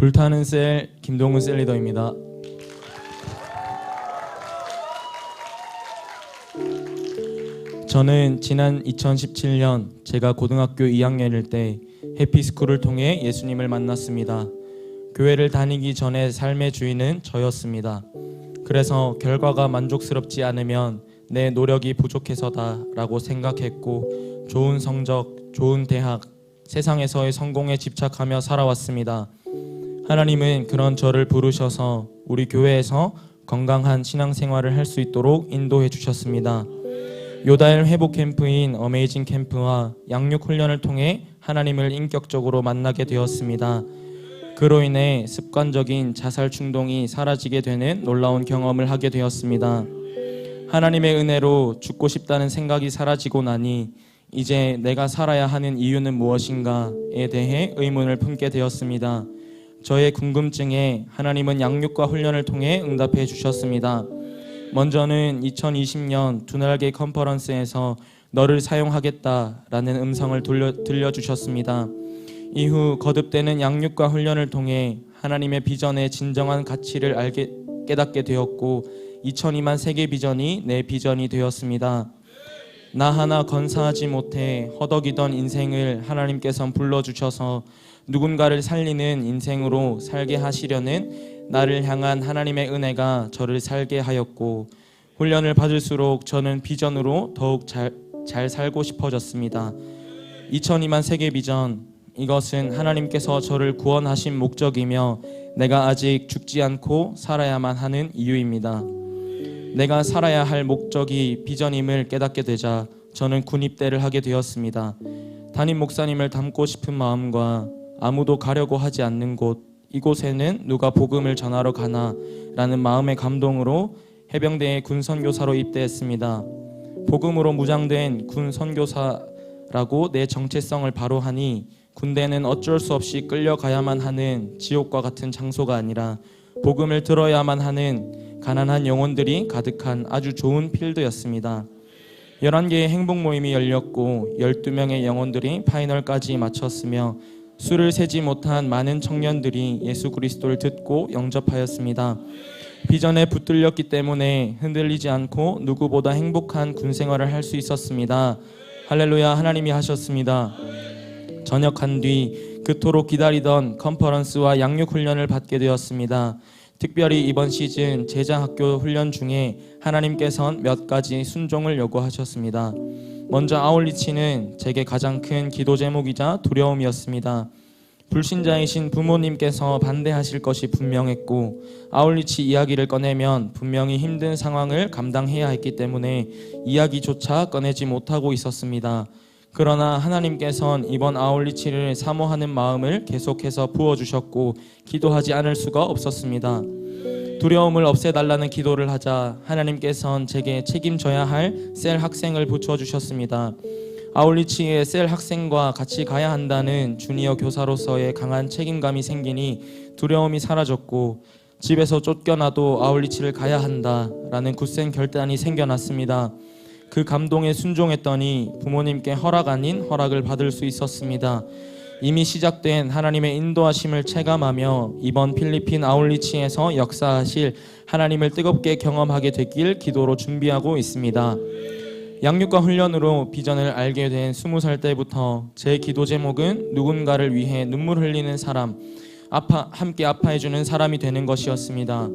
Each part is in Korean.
불타는 셀 김동훈 셀리더입니다. 저는 지난 2017년 제가 고등학교 2학년일 때 해피스쿨을 통해 예수님을 만났습니다. 교회를 다니기 전에 삶의 주인은 저였습니다. 그래서 결과가 만족스럽지 않으면 내 노력이 부족해서다라고 생각했고, 좋은 성적, 좋은 대학, 세상에서의 성공에 집착하며 살아왔습니다. 하나님은 그런 저를 부르셔서 우리 교회에서 건강한 신앙생활을 할 수 있도록 인도해 주셨습니다. 요다엘 회복 캠프인 어메이징 캠프와 양육 훈련을 통해 하나님을 인격적으로 만나게 되었습니다. 그로 인해 습관적인 자살 충동이 사라지게 되는 놀라운 경험을 하게 되었습니다. 하나님의 은혜로 죽고 싶다는 생각이 사라지고 나니 이제 내가 살아야 하는 이유는 무엇인가에 대해 의문을 품게 되었습니다. 저의 궁금증에 하나님은 양육과 훈련을 통해 응답해 주셨습니다. 먼저는 2020년 두날개 컨퍼런스에서 너를 사용하겠다라는 음성을 들려주셨습니다. 이후 거듭되는 양육과 훈련을 통해 하나님의 비전의 진정한 가치를 깨닫게 되었고, 2002만 세계 비전이 내 비전이 되었습니다. 나 하나 건사하지 못해 허덕이던 인생을 하나님께서 불러주셔서 누군가를 살리는 인생으로 살게 하시려는 나를 향한 하나님의 은혜가 저를 살게 하였고, 훈련을 받을수록 저는 비전으로 더욱 잘 살고 싶어졌습니다. 2002만 세계 비전, 이것은 하나님께서 저를 구원하신 목적이며 내가 아직 죽지 않고 살아야만 하는 이유입니다. 내가 살아야 할 목적이 비전임을 깨닫게 되자 저는 군입대를 하게 되었습니다. 담임 목사님을 닮고 싶은 마음과 아무도 가려고 하지 않는 곳, 이곳에는 누가 복음을 전하러 가나 라는 마음의 감동으로 해병대의 군선교사로 입대했습니다. 복음으로 무장된 군선교사라고 내 정체성을 바로 하니 군대는 어쩔 수 없이 끌려가야만 하는 지옥과 같은 장소가 아니라 복음을 들어야만 하는 가난한 영혼들이 가득한 아주 좋은 필드였습니다. 11개의 행복 모임이 열렸고 12명의 영혼들이 파이널까지 마쳤으며 수를 세지 못한 많은 청년들이 예수 그리스도를 듣고 영접하였습니다. 비전에 붙들렸기 때문에 흔들리지 않고 누구보다 행복한 군생활을 할 수 있었습니다. 할렐루야, 하나님이 하셨습니다. 전역한 뒤 그토록 기다리던 컨퍼런스와 양육 훈련을 받게 되었습니다. 특별히 이번 시즌 제자학교 훈련 중에 하나님께서는 몇 가지 순종을 요구하셨습니다. 먼저 아울리치는 제게 가장 큰 기도 제목이자 두려움이었습니다. 불신자이신 부모님께서 반대하실 것이 분명했고, 아울리치 이야기를 꺼내면 분명히 힘든 상황을 감당해야 했기 때문에 이야기조차 꺼내지 못하고 있었습니다. 그러나 하나님께서는 이번 아울리치를 사모하는 마음을 계속해서 부어주셨고 기도하지 않을 수가 없었습니다. 두려움을 없애달라는 기도를 하자 하나님께서는 제게 책임져야 할 셀 학생을 붙여주셨습니다. 아울리치의 셀 학생과 같이 가야 한다는 주니어 교사로서의 강한 책임감이 생기니 두려움이 사라졌고, 집에서 쫓겨나도 아울리치를 가야 한다라는 굳센 결단이 생겨났습니다. 그 감동에 순종했더니 부모님께 허락 아닌 허락을 받을 수 있었습니다. 이미 시작된 하나님의 인도하심을 체감하며 이번 필리핀 아울리치에서 역사하실 하나님을 뜨겁게 경험하게 되길 기도로 준비하고 있습니다. 양육과 훈련으로 비전을 알게 된 20살 때부터 제 기도 제목은 누군가를 위해 눈물 흘리는 사람, 함께 아파해주는 사람이 되는 것이었습니다.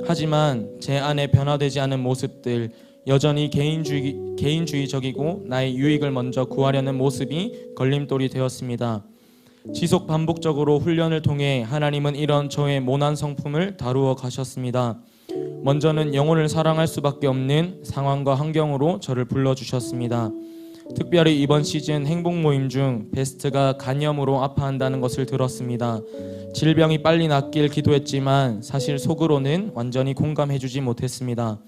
하지만 제 안에 변화되지 않은 모습들, 여전히 개인주의적이고 나의 유익을 먼저 구하려는 모습이 걸림돌이 되었습니다. 지속 반복적으로 훈련을 통해 하나님은 이런 저의 모난 성품을 다루어 가셨습니다. 먼저는 영혼을 사랑할 수밖에 없는 상황과 환경으로 저를 불러주셨습니다. 특별히 이번 시즌 행복 모임 중 베스트가 간염으로 아파한다는 것을 들었습니다. 질병이 빨리 낫길 기도했지만 사실 속으로는 완전히 공감해주지 못했습니다.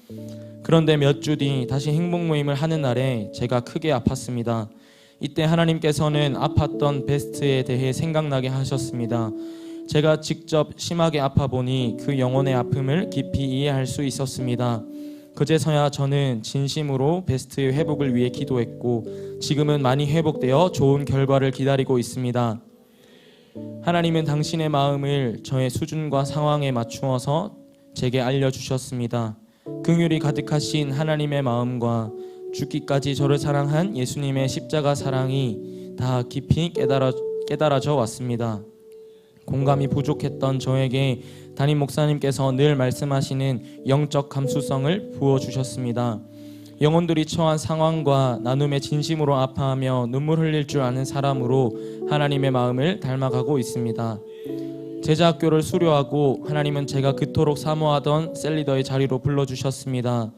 그런데 몇 주 뒤 다시 행복 모임을 하는 날에 제가 크게 아팠습니다. 이때 하나님께서는 아팠던 베스트에 대해 생각나게 하셨습니다. 제가 직접 심하게 아파 보니 그 영혼의 아픔을 깊이 이해할 수 있었습니다. 그제서야 저는 진심으로 베스트의 회복을 위해 기도했고 지금은 많이 회복되어 좋은 결과를 기다리고 있습니다. 하나님은 당신의 마음을 저의 수준과 상황에 맞추어서 제게 알려주셨습니다. 긍휼이 가득하신 하나님의 마음과 죽기까지 저를 사랑한 예수님의 십자가 사랑이 다 깊이 깨달아져 왔습니다. 공감이 부족했던 저에게 담임 목사님께서 늘 말씀하시는 영적 감수성을 부어주셨습니다. 영혼들이 처한 상황과 나눔에 진심으로 아파하며 눈물 흘릴 줄 아는 사람으로 하나님의 마음을 닮아가고 있습니다. 제자학교를 수료하고 하나님은 제가 그토록 사모하던 셀리더의 자리로 불러주셨습니다.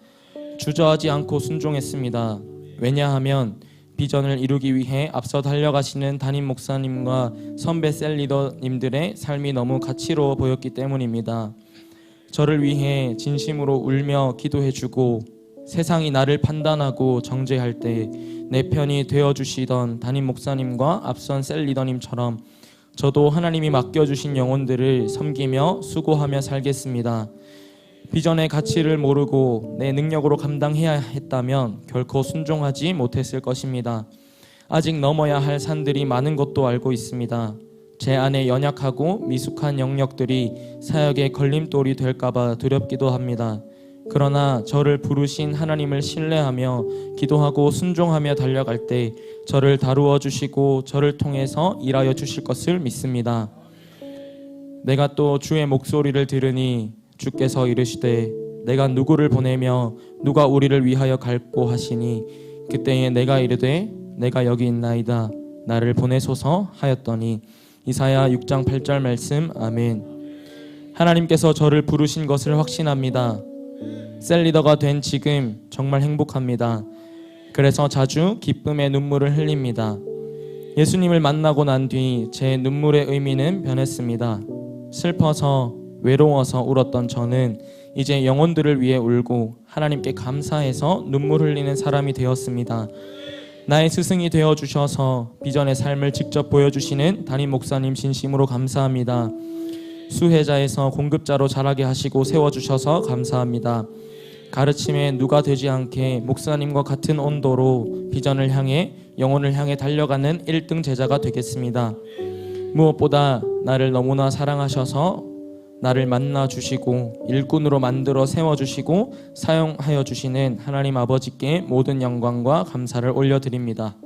주저하지 않고 순종했습니다. 왜냐하면 비전을 이루기 위해 앞서 달려가시는 담임 목사님과 선배 셀리더님들의 삶이 너무 가치로워 보였기 때문입니다. 저를 위해 진심으로 울며 기도해주고 세상이 나를 판단하고 정죄할 때 내 편이 되어주시던 담임 목사님과 앞선 셀리더님처럼 저도 하나님이 맡겨주신 영혼들을 섬기며 수고하며 살겠습니다. 비전의 가치를 모르고 내 능력으로 감당해야 했다면 결코 순종하지 못했을 것입니다. 아직 넘어야 할 산들이 많은 것도 알고 있습니다. 제 안에 연약하고 미숙한 영역들이 사역의 걸림돌이 될까봐 두렵기도 합니다. 그러나 저를 부르신 하나님을 신뢰하며 기도하고 순종하며 달려갈 때 저를 다루어 주시고 저를 통해서 일하여 주실 것을 믿습니다. 내가 또 주의 목소리를 들으니 주께서 이르시되 내가 누구를 보내며 누가 우리를 위하여 갈고 하시니 그때에 내가 이르되 내가 여기 있나이다 나를 보내소서 하였더니 이사야 6장 8절 말씀. 아멘. 하나님께서 저를 부르신 것을 확신합니다. 셀리더가 된 지금 정말 행복합니다. 그래서 자주 기쁨의 눈물을 흘립니다. 예수님을 만나고 난 뒤 제 눈물의 의미는 변했습니다. 슬퍼서 외로워서 울었던 저는 이제 영혼들을 위해 울고 하나님께 감사해서 눈물 흘리는 사람이 되었습니다. 나의 스승이 되어주셔서 비전의 삶을 직접 보여주시는 담임 목사님 진심으로 감사합니다. 수혜자에서 공급자로 자라게 하시고 세워주셔서 감사합니다. 가르침에 누가 되지 않게 목사님과 같은 온도로 비전을 향해 영혼을 향해 달려가는 1등 제자가 되겠습니다. 무엇보다 나를 너무나 사랑하셔서 나를 만나 주시고 일꾼으로 만들어 세워주시고 사용하여 주시는 하나님 아버지께 모든 영광과 감사를 올려드립니다.